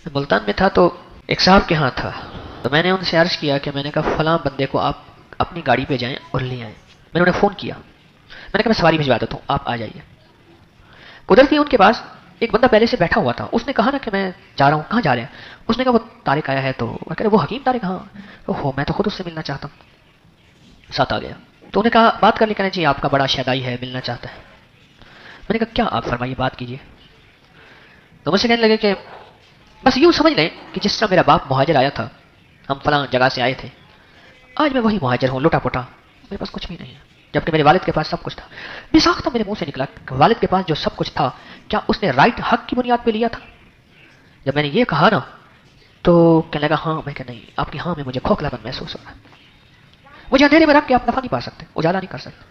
میں ملتان میں تھا تو ایک صاحب کے ہاں تھا، تو میں نے ان سے عرض کیا کہ میں نے کہا فلاں بندے کو آپ اپنی گاڑی پہ جائیں اور لے آئیں۔ میں نے انہیں فون کیا، میں نے کہا میں سواری بھجوا دیتا ہوں، آپ آ جائیے۔ قدرتی ان کے پاس ایک بندہ پہلے سے بیٹھا ہوا تھا، اس نے کہا نا کہ میں جا رہا ہوں، کہاں جا رہے ہیں؟ اس نے کہا وہ طارق آیا ہے، تو میں کہہ رہا وہ حکیم طارق؟ ہاں۔ اوہو میں تو خود اس سے ملنا چاہتا ہوں، ساتھ آ گیا۔ تو انہوں نے کہا بات کر لی، کہنے جی آپ کا بڑا شیدائی ہے، ملنا چاہتا ہے۔ میں نے کہا کیا آپ فرمائیے، بات کیجیے۔ تو مجھ سے کہنے لگے کہ بس یوں سمجھ لیں کہ جس طرح میرا باپ مہاجر آیا تھا، ہم فلاں جگہ سے آئے تھے، آج میں وہی مہاجر ہوں، لٹا پٹا، میرے پاس کچھ بھی نہیں ہے، جبکہ میرے والد کے پاس سب کچھ تھا۔ بے ساختہ میرے منہ سے نکلا کہ والد کے پاس جو سب کچھ تھا، کیا اس نے رائٹ حق کی بنیاد پہ لیا تھا؟ جب میں نے یہ کہا نا تو کہنے لگا ہاں۔ میں کہ نہیں، آپ کی ہاں میں مجھے کھوکھلا پن محسوس ہو رہا ہے، مجھے اندھیرے میں رکھ کے آپ نفع نہیں پا سکتے، اجالا نہیں کر سکتے۔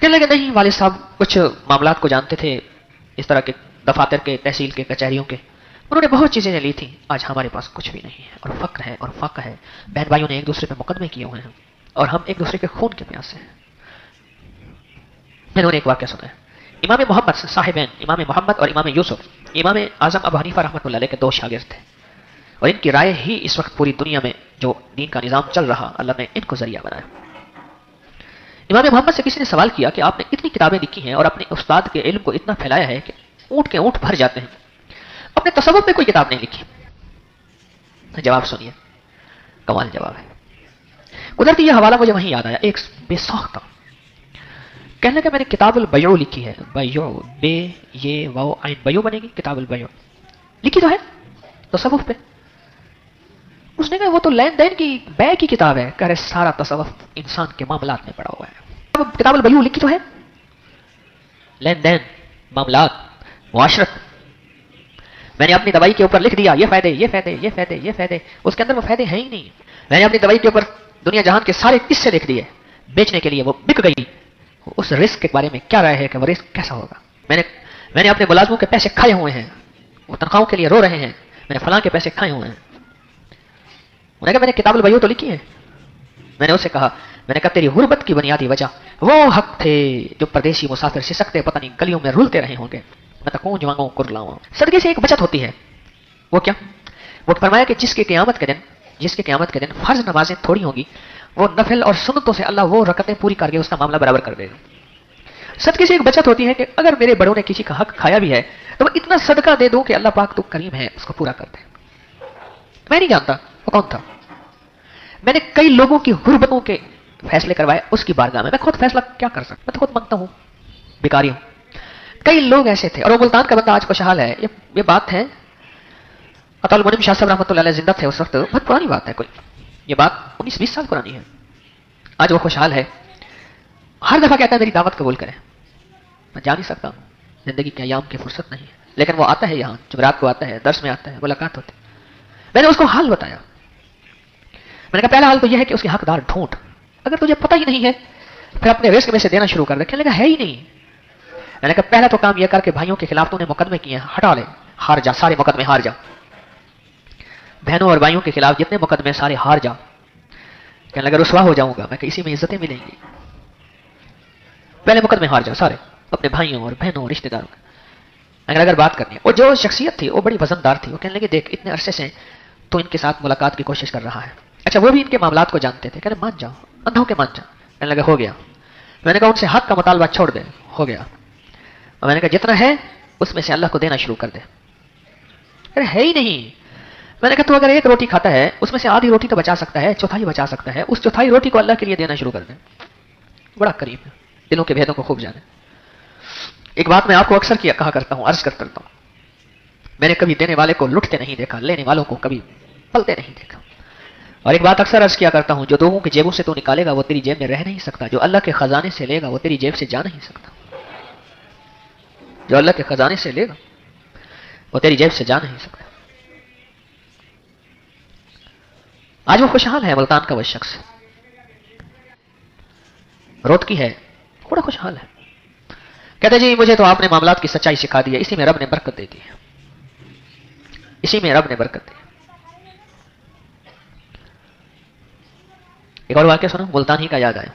کہنے لگے نہیں، والد صاحب کچھ معاملات کو جانتے تھے، اس طرح کے دفاتر کے، تحصیل کے، کچہریوں کے، انہوں نے بہت چیزیں لی تھیں، آج ہمارے پاس کچھ بھی نہیں ہے، اور فقر ہے اور فقر ہے، بہن بھائیوں نے ایک دوسرے پہ مقدمے کیے ہوئے ہیں اور ہم ایک دوسرے کے خون کے پیاسے ہیں۔ میں نے ایک واقعہ سنا ہے، امام محمد صاحبین، امام محمد اور امام یوسف، امام اعظم ابو حنیفہ رحمۃ اللہ علیہ کے دو شاگرد تھے، اور ان کی رائے ہی اس وقت پوری دنیا میں جو دین کا نظام چل رہا، اللہ نے ان کو ذریعہ بنایا۔ امام محمد سے کسی نے سوال کیا کہ آپ نے اتنی کتابیں لکھی ہیں اور اپنے استاد کے علم کو اتنا پھیلایا ہے کہ اونٹ کے اونٹ بھر جاتے ہیں، اپنے تصوف میں کوئی کتاب نہیں لکھی۔ جواب سنیے، کمال جواب ہے۔ قدرتی یہ حوالہ مجھے وہیں یاد آیا، ایک بے ساختہ کہنے لگا میں نے کتاب البیع لکھی ہے، بیع، بے یہ واو عین بیع بنے گی، کتاب البیع لکھی تو ہے تصوف پہ۔ اس نے کہا وہ تو لین دین کی، بے کی کتاب ہے۔ کہہ رہے سارا تصوف انسان کے معاملات میں پڑا ہوا ہے، کتاب البیع لکھی تو ہے، لین دین، معاملات، معاشرت۔ میں نے اپنی دوائی کے اوپر لکھ دیا یہ فائدے، یہ فائدے، یہ فائدے، یہ فائدے، اس کے اندر وہ فائدے ہیں ہی نہیں۔ میں نے اپنی دوائی کے اوپر دنیا جہان کے سارے قصے لکھ دیے، بیچنے کے لیے وہ بک گئی۔ اس رزق کے بارے میں کیا رائے ہے کہ وہ رزق کیسا ہوگا؟ میں نے اپنے ملازموں کے پیسے کھائے ہوئے ہیں، وہ تنخواہوں کے لیے رو رہے ہیں، میں نے فلاں کے پیسے کھائے ہوئے ہیں۔ انہوں نے کہا میں نے کتاب البیع تو لکھی ہے۔ میں نے اسے کہا، میں نے کہا تیری غربت کی بنیادی وجہ وہ حق تھے جو پردیسی مسافر سسکتے پتہ نہیں گلیوں میں رولتے رہے ہوں گے، میں تو کون جوانگوں کر لاؤں۔ صدقے سے ایک بچت ہوتی ہے، وہ کیا؟ وہ فرمایا کہ جس کی قیامت کے دن فرض نمازیں تھوڑی ہوں گی، وہ نفل اور سنتوں سے اللہ وہ رکعتیں پوری کر کے اس کا معاملہ برابر کر دے گا۔ صدقے سے ایک بچت ہوتی ہے کہ اگر میرے بڑوں نے کسی کا حق کھایا بھی ہے تو میں اتنا صدقہ دے دوں کہ اللہ پاک تو کریم ہے، اس کو پورا کر دے۔ میں نہیں جانتا وہ کون تھا، میں نے کئی لوگوں کی غربتوں کے فیصلے کروائے اس کی بارگاہ میں خود فیصلہ کیا کر سکتا، میں تو خود مانگتا ہوں، بیکاری ہوں۔ کئی لوگ ایسے تھے، اور وہ ملتان کا بندہ آج خوشحال ہے۔ یہ بات ہے، عطا المنعم شاہ صاحب رحمۃ اللہ علیہ زندہ تھے اس وقت، بہت پرانی بات ہے، کوئی یہ بات 19-20 سال پرانی ہے۔ آج وہ خوشحال ہے، ہر دفعہ کہتا ہے میری دعوت قبول کریں۔ میں جا نہیں سکتا، زندگی کے ایام کی فرصت نہیں ہے، لیکن وہ آتا ہے یہاں، جمعرات کو آتا ہے، درس میں آتا ہے، ملاقات ہوتی ہے۔ میں نے اس کو حال بتایا، میں نے کہا پہلا حال تو یہ ہے کہ اس کے حقدار ڈھونڈ، اگر تجھے پتہ ہی نہیں ہے پھر اپنے رزق میں سے دینا شروع کر دے۔ کہنے لگا ہے ہی نہیں۔ میں نے کہا پہلا تو کام یہ کر کے بھائیوں کے خلاف تو نے مقدمے کیے ہیں ہٹا لے، ہار جا، سارے مقدمے ہار جا، بہنوں اور بھائیوں کے خلاف جتنے مقدمے سارے ہار جا۔ کہنے لگا رسوا ہو جاؤں گا میں کہ اسی میں عزتیں ملیں گی، پہلے مقدمے ہار جا سارے، اپنے بھائیوں اور بہنوں اور رشتہ داروں۔ اگر بات کرنی ہے، وہ جو شخصیت تھی وہ بڑی وزندار تھی، وہ کہنے لگے دیکھ اتنے عرصے سے تو ان کے ساتھ ملاقات کی کوشش کر رہا ہے، اچھا وہ بھی ان کے معاملات کو جانتے تھے، کہنے مان جاؤ، اندھوں کے مان جا۔ کہنے لگا ہو گیا۔ میں نے کہا ان سے حق کا مطالبہ چھوڑ دے، ہو گیا۔ اور میں نے کہا جتنا ہے اس میں سے اللہ کو دینا شروع کر دے۔ ارے ہے ہی نہیں۔ میں نے کہا تو اگر ایک روٹی کھاتا ہے اس میں سے آدھی روٹی تو بچا سکتا ہے، چوتھائی بچا سکتا ہے، اس چوتھائی روٹی کو اللہ کے لیے دینا شروع کر دے۔ بڑا قریب ہے، دلوں کے بھیدوں کو خوب جانے۔ ایک بات میں آپ کو اکثر کہا کرتا ہوں، عرض کرتا ہوں، میں نے کبھی دینے والے کو لٹتے نہیں دیکھا، لینے والوں کو کبھی پلتے نہیں دیکھا۔ اور ایک بات اکثر عرض کیا کرتا ہوں، جو لوگوں کی جیبوں سے تو نکالے گا وہ تیری جیب میں رہ نہیں سکتا، جو اللہ کے خزانے سے لے گا وہ تیری جیب سے جا نہیں سکتا، جو اللہ کے خزانے سے لے گا وہ تیری جیب سے جا نہیں سکتا۔ آج وہ خوشحال ہے، ملتان کا وہ شخص رودکی ہے، بڑا خوشحال ہے۔ کہتے جی مجھے تو آپ نے معاملات کی سچائی سکھا دی ہے، اسی میں رب نے برکت دے دی ہے، اسی میں رب نے برکت دی۔ ایک اور واقعہ سنا، ملتان ہی کا یاد آیا۔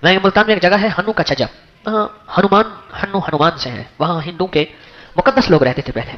میں ملتان میں ایک جگہ ہے ہنو کا چھجا، ہنومان سے ہے، وہاں ہندو کے مقدس لوگ رہتے تھے پہلے،